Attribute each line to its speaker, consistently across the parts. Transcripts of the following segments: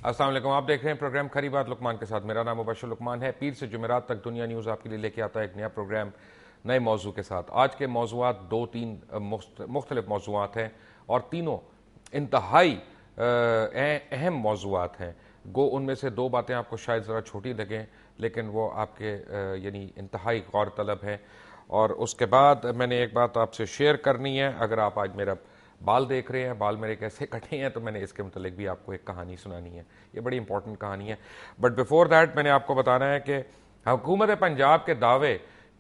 Speaker 1: अस्सलाम वालेकुम। आप देख रहे हैं प्रोग्राम खरी बात लुकमान के साथ। मेरा नाम मुबशर लुकमान है। पीर से जुमेरात तक दुनिया न्यूज़ आपके लिए लेके आता है एक नया प्रोग्राम नए मौजू के साथ। आज के मौजूआत दो तीन मुख्तलिफ मौजूआत हैं और तीनों इंतहाई अहम मौजूआत हैं। गो उनमें से दो बातें आपको शायद ज़रा छोटी लगें, लेकिन वो आपके यानी इंतहाई गौर तलब है। और उसके बाद मैंने एक बात आपसे शेयर करनी है। अगर आप आज मेरा बाल देख रहे हैं, बाल मेरे कैसे कटे हैं, तो मैंने इसके मुतालिक भी आपको एक कहानी सुनानी है। ये बड़ी इंपॉर्टेंट कहानी है। बट बिफोर दैट मैंने आपको बताना है कि हुकूमत पंजाब के दावे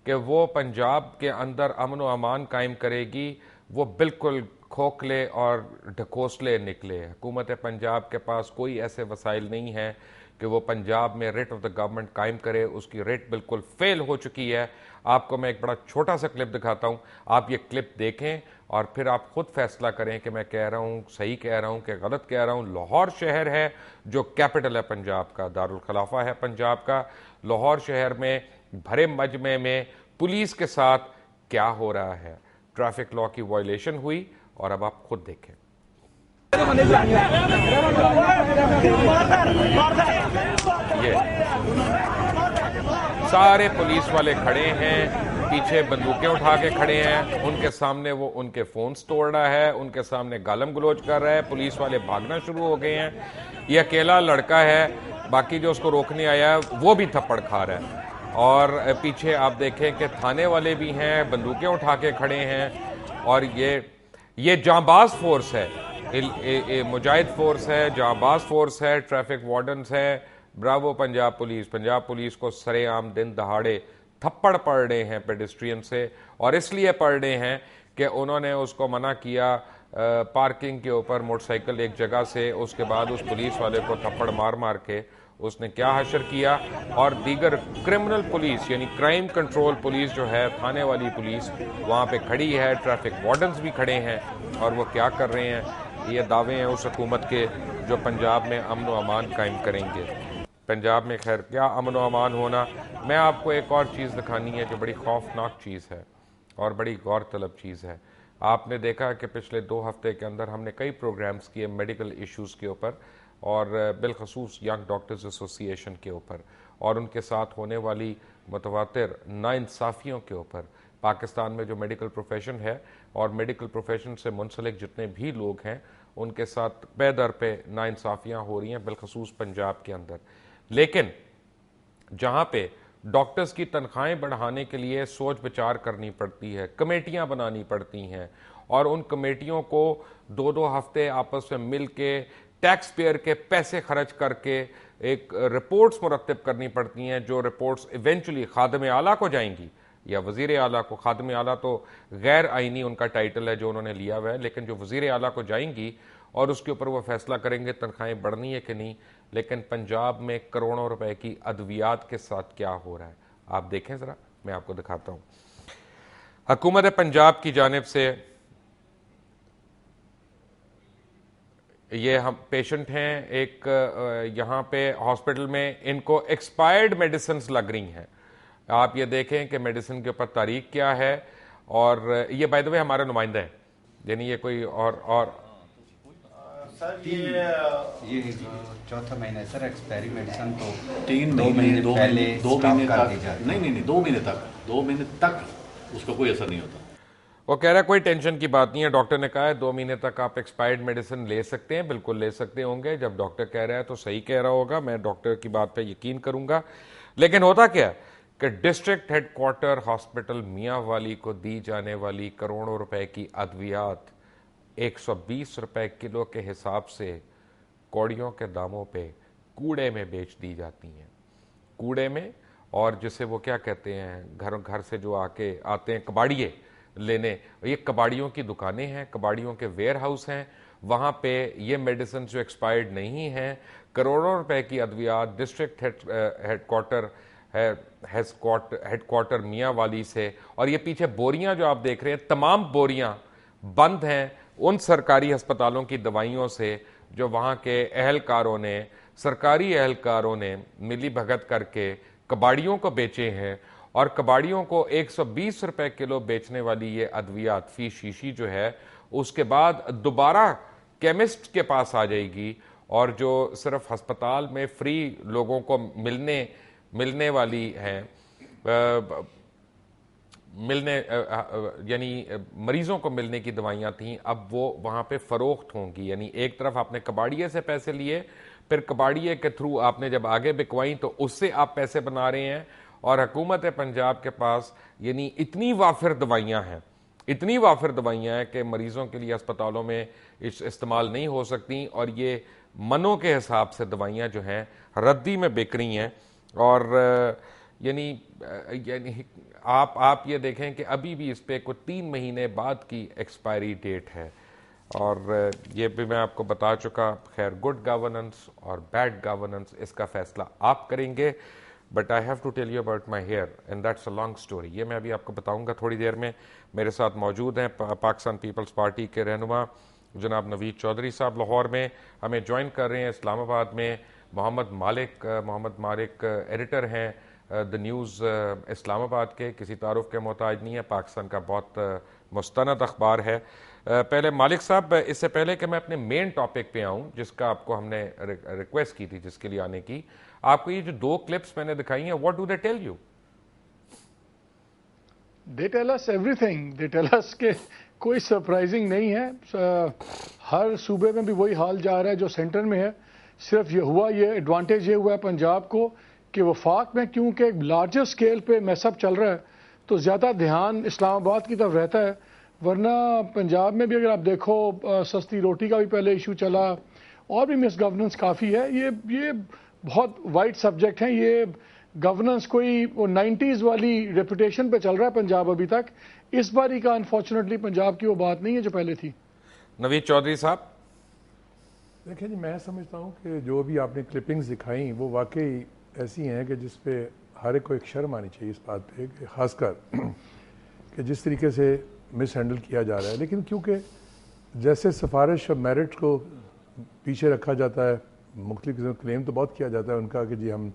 Speaker 1: कि वो पंजाब के अंदर अमन व अमान कायम करेगी, वो बिल्कुल खोखले और ढकोसले निकले। हुकूमत पंजाब के पास कोई ऐसे वसाइल नहीं है कि वो पंजाब में रेट ऑफ द गवर्नमेंट कायम करे। उसकी रेट बिल्कुल फेल हो चुकी है। आपको मैं एक बड़ा छोटा सा क्लिप दिखाता हूँ, आप ये क्लिप देखें और फिर आप खुद फैसला करें कि मैं कह रहा हूँ सही कह रहा हूँ कि गलत कह रहा हूँ। लाहौर शहर है जो कैपिटल है पंजाब का, दारुल खलाफा है पंजाब का। लाहौर शहर में भरे मजमे में पुलिस के साथ क्या हो रहा है। ट्रैफिक लॉ की वायलेशन हुई और अब आप खुद देखें। ये सारे पुलिस वाले खड़े हैं, पीछे बंदूकें उठा के खड़े हैं। उनके सामने वो उनके फोन्स तोड़ रहा है, उनके सामने गालम गलोच कर रहा है। पुलिस वाले भागना शुरू हो गए हैं। ये अकेला लड़का है, बाकी जो उसको रोकने आया है वो भी थप्पड़ खा रहा है। और पीछे आप देखें कि थाने वाले भी हैं, बंदूकें उठा के खड़े हैं। और ये जांबाज फोर्स है, मुजाहिद फोर्स है, जांबाज फोर्स है, ट्रैफिक वार्डन्स है। ब्रावो पंजाब पुलिस को सरेआम दिन दहाड़े थप्पड़ पड़ रहे हैं पेडिस्ट्रियन से। और इसलिए पड़ रहे हैं कि उन्होंने उसको मना किया पार्किंग के ऊपर मोटरसाइकिल एक जगह से। उसके बाद उस पुलिस वाले को थप्पड़ मार मार के उसने क्या हशर किया। और दीगर क्रिमिनल पुलिस यानी क्राइम कंट्रोल पुलिस जो है, थाने वाली पुलिस वहाँ पे खड़ी है, ट्रैफिक वार्डन्स भी खड़े हैं। और वो क्या कर रहे हैं, ये दावे हैं उस हुकूमत के जो पंजाब में अमन व अमान कायम करेंगे। पंजाब में खैर क्या अमन व अमान होना। मैं आपको एक और चीज़ दिखानी है जो बड़ी खौफनाक चीज़ है और बड़ी गौर तलब चीज़ है। आपने देखा कि पिछले 2 हफ्ते के अंदर हमने कई प्रोग्राम्स किए मेडिकल इश्यूज़ के ऊपर और बिलखसूस यंग डॉक्टर्स एसोसिएशन के ऊपर और उनके साथ होने वाली मुतवातिर नाइंसाफ़ियों के ऊपर। पाकिस्तान में जो मेडिकल प्रोफेशन है और मेडिकल प्रोफेशन से मुंसलिक जितने भी लोग हैं, उनके साथ बेदर पे नाइंसाफ़ियाँ हो रही हैं, बिलखसूस पंजाब के अंदर। लेकिन जहाँ पे डॉक्टर्स की तनख्वाहें बढ़ाने के लिए सोच विचार करनी पड़ती है, कमेटियाँ बनानी पड़ती हैं और उन कमेटियों को 2-2 हफ्ते आपस में मिल के टैक्स पेयर के पैसे खर्च करके एक रिपोर्ट्स मुरतब करनी पड़ती हैं, जो रिपोर्ट्स इवेंचुअली खादम आला को जाएंगी या वज़ीर आला को। खादम आला तो गैर आइनी उनका टाइटल है जो उन्होंने लिया हुआ है, लेकिन जो वज़ीर आला को जाएंगी और उसके ऊपर वो फैसला करेंगे तनख्वाहें बढ़नी है कि नहीं। लेकिन पंजाब में करोड़ों रुपए की अद्वियात के साथ क्या हो रहा है आप देखें ज़रा, मैं आपको दिखाता हूँ। हुकूमत पंजाब की जानिब से ये हम पेशेंट हैं एक यहाँ पे हॉस्पिटल में, इनको एक्सपायर्ड मेडिसिन लग रही हैं। आप ये देखें कि मेडिसिन के ऊपर तारीख क्या है। और ये बाय द वे हमारा नुमाइंदा है, यानी ये कोई और
Speaker 2: सर ये चौथा महीना है सर। एक्सपायरी मेडिसिन तो
Speaker 3: 2 महीने पहले 2 महीने
Speaker 2: तक
Speaker 3: नहीं 2 महीने तक उसका कोई असर नहीं होता।
Speaker 1: वो कह रहा है कोई टेंशन की बात नहीं है, डॉक्टर ने कहा है 2 महीने तक आप एक्सपायर्ड मेडिसिन ले सकते हैं। बिल्कुल ले सकते होंगे, जब डॉक्टर कह रहा है तो सही कह रहा होगा, मैं डॉक्टर की बात पे यकीन करूंगा। लेकिन होता क्या कि डिस्ट्रिक्ट हेडक्वार्टर हॉस्पिटल मियांवाली को दी जाने वाली करोड़ों रुपए की अद्वियात 120 रुपए किलो के हिसाब से कौड़ियों के दामों पे कूड़े में बेच दी जाती हैं। कूड़े में, और जिसे वो क्या कहते हैं, घर से जो आते हैं कबाड़िए लेने, ये कबाड़ियों की दुकानें हैं, कबाड़ियों के वेयर हाउस हैं। वहाँ पे ये मेडिसिन जो एक्सपायर्ड नहीं हैं, करोड़ों रुपए की अद्वियात डिस्ट्रिक्ट हेडक्वार्टर मियांवाली से। और ये पीछे बोरियां जो आप देख रहे हैं, तमाम बोरियां बंद हैं उन सरकारी अस्पतालों की दवाइयों से जो वहाँ के सरकारी एहलकारों ने मिली भगत करके कबाड़ियों को बेचे हैं। और कबाड़ियों को 120 रुपए किलो बेचने वाली ये अद्वियात फी शीशी जो है, उसके बाद दोबारा केमिस्ट के पास आ जाएगी और जो सिर्फ अस्पताल में फ्री लोगों को मिलने वाली हैं, यानी मरीजों को मिलने की दवाइयाँ थीं, अब वो वहाँ पे फ़रोख्त होंगी। यानी एक तरफ आपने कबाड़िए से पैसे लिए, फिर कबाड़िए के थ्रू आपने जब आगे बिकवाई तो उससे आप पैसे बना रहे हैं। और हुकूमत पंजाब के पास यानी इतनी वाफिर दवाइयाँ हैं, इतनी वाफिर दवाइयाँ हैं कि मरीज़ों के लिए अस्पतालों में इस्तेमाल नहीं हो सकती, और ये मनों के हिसाब से दवाइयाँ जो हैं रद्दी में बिक रही हैं। और यानी आप ये देखें कि अभी भी इस पर कुछ 3 महीने बाद की एक्सपायरी डेट है। और ये भी मैं आपको बता चुका। खैर, गुड गवर्नेंस और बैड गवर्नेंस इसका फैसला आप करेंगे। But I have to tell you about my hair and that's a long story. ये मैं अभी आपको बताऊंगा थोड़ी देर में। मेरे साथ मौजूद हैं पाकिस्तान पीपल्स पार्टी के रहनुमा जनाब नवीद चौधरी साहब लाहौर में, हमें ज्वाइन कर रहे हैं इस्लामाबाद में मोहम्मद मालिक एडिटर हैं द न्यूज़ इस्लामाबाद के, किसी तारुफ के मोहताज नहीं है, पाकिस्तान का बहुत मुस्तनद अखबार है। पहले मालिक साहब, इससे पहले कि मैं अपने मेन टॉपिक पे आऊँ जिसका आपको हमने रिक्वेस्ट की थी जिसके लिए आने की, आपको ये जो 2 क्लिप्स मैंने दिखाई हैं, what do they tell you?
Speaker 4: They tell us everything. They tell us के कोई सरप्राइजिंग नहीं है। हर सूबे में भी वही हाल जा रहा है जो सेंटर में है। सिर्फ ये एडवांटेज ये हुआ है पंजाब को कि वफाक में क्योंकि एक लार्जर स्केल पे मैसअप चल रहा है तो ज़्यादा ध्यान इस्लामाबाद की तरफ रहता है। वरना पंजाब में भी अगर आप देखो सस्ती रोटी का भी पहले इशू चला और भी मिस गवर्नेंस काफ़ी है। ये बहुत वाइड सब्जेक्ट है। ये गवर्नेंस कोई वो 90s वाली रेपुटेशन पे चल रहा है पंजाब अभी तक। इस बारी का अनफॉर्चुनेटली पंजाब की वो बात नहीं है जो पहले थी।
Speaker 1: नवीद चौधरी साहब,
Speaker 5: देखिए जी, मैं समझता हूँ कि जो भी आपने क्लिपिंग्स दिखाई वो वाकई ऐसी हैं कि जिस पे हर एक को एक शर्म आनी चाहिए इस बात पे कि ख़ासकर कि जिस तरीके से मिस हैंडल किया जा रहा है। लेकिन क्योंकि जैसे सिफारिश और मेरिट को पीछे रखा जाता है, मुख्तलिफ किस्म क्लेम तो बहुत किया जाता है उनका कि जी हम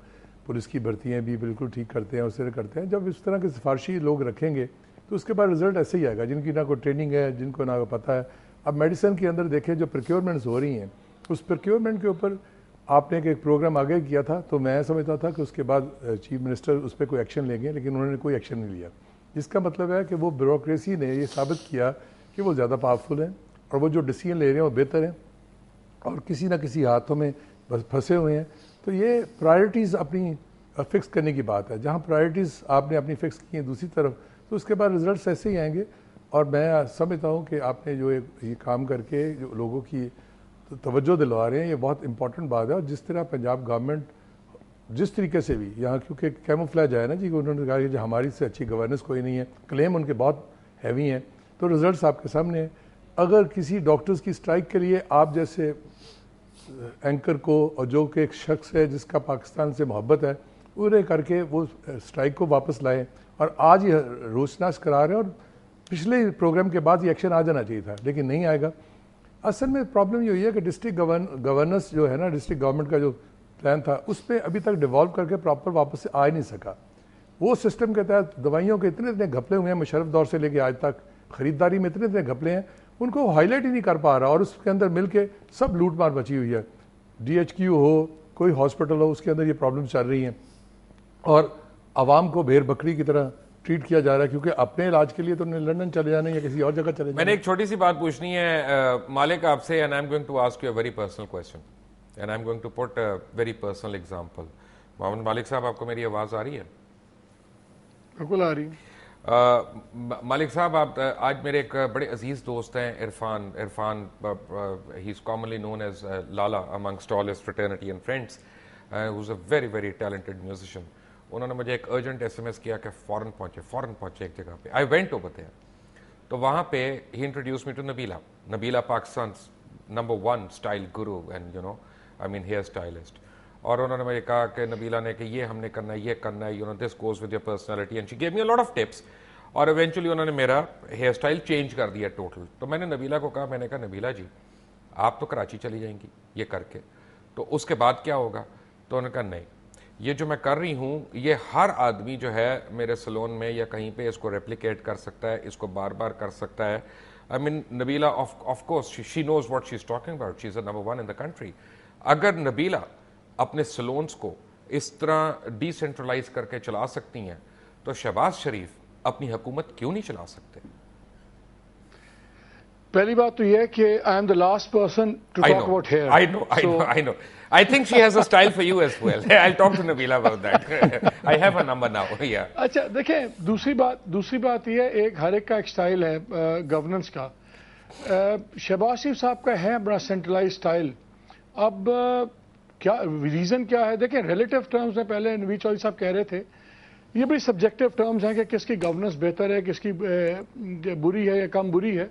Speaker 5: पुलिस की भर्तियाँ भी बिल्कुल ठीक करते हैं, उस तरह करते हैं। जब इस तरह के सिफारशी लोग रखेंगे तो उसके बाद रिजल्ट ऐसे ही आएगा, जिनकी ना कोई ट्रेनिंग है, जिनको ना पता है। अब मेडिसिन के अंदर देखें जो प्रोक्योरमेंट्स हो रही हैं, उस प्रोक्योरमेंट के ऊपर आपने एक प्रोग्राम आगे किया था तो मैं समझता था कि उसके बाद चीफ मिनिस्टर उस पर कोई एक्शन लेंगे, लेकिन उन्होंने कोई एक्शन नहीं लिया। जिसका मतलब है कि वो ब्यूरोक्रेसी ने ये साबित किया कि वो ज़्यादा पावरफुल हैं और वो जो डिसीजन ले रहे हैं वो बेहतर हैं और किसी ना किसी हाथों में बस फंसे हुए हैं। तो ये प्रायोरिटीज़ अपनी फिक्स करने की बात है। जहाँ प्रायोरिटीज़ आपने अपनी फिक्स की हैं दूसरी तरफ, तो उसके बाद रिजल्ट्स ऐसे ही आएंगे। और मैं समझता हूँ कि आपने जो ये काम करके जो लोगों की तवज्जो दिलवा रहे हैं, ये बहुत इंपॉर्टेंट बात है। और जिस तरह पंजाब गवर्नमेंट जिस तरीके से भी यहाँ, क्योंकि कैमोफ्लेज है ना जी, उन्होंने कहा कि हमारी से अच्छी गवर्नेंस कोई नहीं है, क्लेम उनके बहुत हैवी हैं, तो रिजल्ट्स आपके सामने हैं। अगर किसी डॉक्टर्स की स्ट्राइक के लिए आप जैसे एंकर को और जो कि एक शख्स है जिसका पाकिस्तान से मोहब्बत है, उन्हें करके वो स्ट्राइक को वापस लाएं और आज ये रोशनास करा रहे हैं। और पिछले प्रोग्राम के बाद ये एक्शन आ जाना चाहिए था, लेकिन नहीं आएगा। असल में प्रॉब्लम ये हुई है कि डिस्ट्रिक्ट गवर्नेंस जो है ना, डिस्ट्रिक्ट गवर्नमेंट का जो प्लान था उस पर अभी तक डिवॉल्व करके प्रॉपर वापस से आ ही नहीं सका। वो सिस्टम के तहत दवाइयों के इतने घपले हुए हैं, मुशर्रफ दौर से लेके आज तक खरीदारी में इतने घपले हैं, उनको हाईलाइट ही नहीं कर पा रहा। और उसके अंदर मिल के सब लूट मार मची हुई है। DHQ हो, कोई हॉस्पिटल हो, उसके अंदर ये प्रॉब्लम चल रही हैं और आवाम को भेड़ बकरी की तरह ट्रीट किया जा रहा है, क्योंकि अपने इलाज के लिए तो लंदन चले जाने या किसी और जगह चले जाने।
Speaker 1: मैंने एक छोटी सी बात पूछनी है मालिक आपसे, and I am going to ask you a very personal question and I am going to put a very personal example. Mohammad Malik साहब, आपको मेरी आवाज आ रही है?
Speaker 4: बिल्कुल आ रही है।
Speaker 1: मालिक साहब, आप आज मेरे एक बड़े अजीज दोस्त हैं Irfan he is commonly known as Lala amongst all his fraternity and friends, who is a very very talented musician. उन्होंने मुझे एक अर्जेंट SMS किया कि फ़ौरन पहुंचे एक जगह पे। आई वेंट ओवर देयर, तो वहाँ पे ही introduce me to Nabila Pakistan number 1 style guru and you know I mean hair stylist. और उन्होंने मुझे कहा कि नबीला ने कि ये हमने करना है, ये करना है, you know this goes with your personality, and she gave me a lot of tips. और इवेंचुअली उन्होंने मेरा हेयर स्टाइल चेंज कर दिया टोटल। तो मैंने नबीला को कहा, मैंने कहा नबीला जी आप तो कराची चली जाएंगी ये करके, तो उसके बाद क्या होगा? तो उन्होंने कहा नहीं, ये जो मैं कर रही हूँ ये हर आदमी जो है मेरे सलोन में या कहीं पे इसको रेप्लिकेट कर सकता है, इसको बार बार कर सकता है। I mean Nabila of course she knows what she is talking about, she is the number 1 in the country. अगर नबीला अपने सलोन्स को इस तरह डिसेंट्रलाइज करके चला सकती हैं तो शहबाज शरीफ अपनी हुकूमत क्यों नहीं चला सकते?
Speaker 4: पहली बात तो यह है कि I am the last person to talk about hair.
Speaker 1: I know. I think she has a style for you as well. I'll talk to Nabila about that. I have a number now. Yeah.
Speaker 4: अच्छा देखें, दूसरी बात यह है, एक हर एक का एक स्टाइल है गवर्नेंस का. शहबाज शरीफ साहब का है बड़ा सेंट्रलाइज स्टाइल. अब क्या रीजन क्या है? देखें, रिलेटिव टर्म्स में पहले नवीद चौधरी साहब कह रहे थे, ये बड़ी सब्जेक्टिव टर्म्स हैं कि किसकी गवर्नेंस बेहतर है, किसकी बुरी है या कम बुरी है.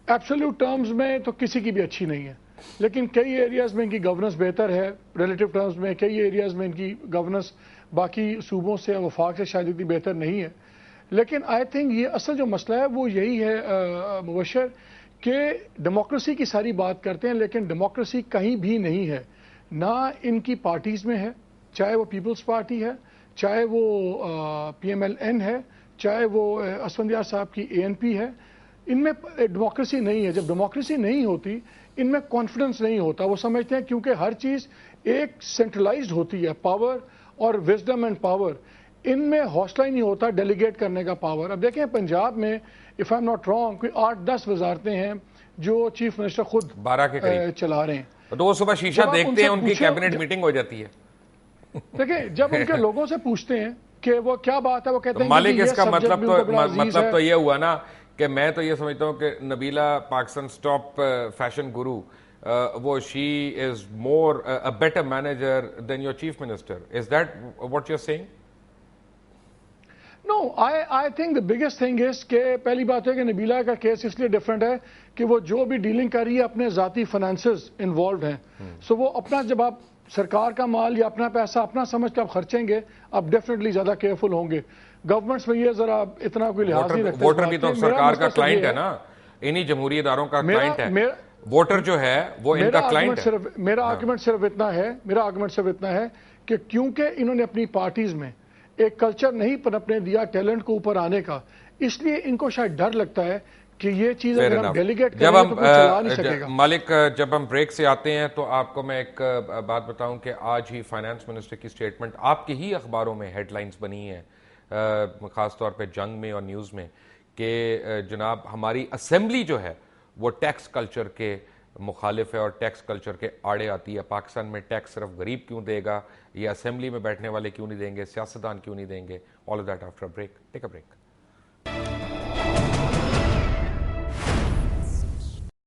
Speaker 4: एब्सोल्यूट टर्म्स में तो किसी की भी अच्छी नहीं है, लेकिन कई एरियाज़ में इनकी गवर्नेंस बेहतर है. रिलेटिव टर्म्स में कई एरियाज़ में इनकी गवर्नेंस बाकी सूबों से वफाक से शायद इतनी बेहतर नहीं है. लेकिन आई थिंक ये असल जो मसला है वो यही है मुबशर, कि डेमोक्रेसी की सारी बात करते हैं लेकिन डेमोक्रेसी कहीं भी नहीं है. ना इनकी पार्टीज़ में है, चाहे वो पीपल्स पार्टी है, चाहे वो PMLN है, चाहे वो असफंदियार साहब की ANP है. इनमें डेमोक्रेसी नहीं है. जब डेमोक्रेसी नहीं होती, इनमें कॉन्फिडेंस नहीं होता. वो समझते हैं क्योंकि हर चीज़ एक सेंट्रलाइज्ड होती है, पावर और विजडम एंड पावर, इनमें हौसला ही नहीं होता डेलीगेट करने का पावर. अब देखें, पंजाब में if I am not wrong कोई 8-10 वजारतें हैं जो चीफ मिनिस्टर खुद
Speaker 1: 12 के करीब
Speaker 4: चला रहे हैं.
Speaker 1: तो वो सुबह शीशा देखते हैं, उनकी कैबिनेट मीटिंग हो जाती है.
Speaker 4: देखिए, जब उनके लोगों से पूछते हैं कि वो क्या बात है, वो कहते हैं
Speaker 1: मालिक,
Speaker 4: कि ये
Speaker 1: इसका
Speaker 4: subject भी उनको बड़ा अजीज
Speaker 1: मतलब
Speaker 4: है.
Speaker 1: तो ये हुआ ना कि मैं तो ये समझता हूँ कि नबीला पाकिस्तान टॉप फैशन गुरु, वो she is more a better manager than your chief minister. Is that what you are saying?
Speaker 4: No, I think the biggest thing is कि पहली बात है कि नबीला का केस इसलिए डिफरेंट है कि वो जो भी डीलिंग कर रही है अपने जाती फाइनेंसेस इन्वॉल्व हैं. सो वो अपना, जब आप सरकार का माल या अपना पैसा अपना समझ के आप खर्चेंगे, आप डेफिनेटली ज्यादा केयरफुल होंगे. गवर्नमेंट्स में ये जरा इतना कोई लिहाज नहीं रखते.
Speaker 1: वोटर भी तो सरकार का क्लाइंट है ना, इन्हीं जमहूरी इदारों का क्लाइंट है. वोटर जो है वो इनका क्लाइंट है.
Speaker 4: मेरा आर्गुमेंट सिर्फ इतना है कि क्योंकि इन्होंने अपनी पार्टीज में एक कल्चर नहीं पनपने दिया टैलेंट को ऊपर आने का, इसलिए इनको शायद डर लगता है कि ये चीज अगर हम डेलीगेट करें तो कोई चला नहीं सकेगा.
Speaker 1: मालिक, जब हम ब्रेक से आते हैं तो आपको मैं एक बात बताऊं कि आज ही फाइनेंस मिनिस्टर की स्टेटमेंट आपके ही अखबारों में हेडलाइंस बनी है, खास तौर पे जंग में और न्यूज़ में, कि जनाब हमारी असेंबली जो है वो टैक्स कल्चर के मुखालिफ है और टैक्स कल्चर के आड़े आती है. पाकिस्तान में टैक्स सिर्फ गरीब क्यों देगा, ये असेंबली में बैठने वाले क्यों नहीं देंगे, सियासतदान क्यों नहीं देंगे? All of that after break. Take a break.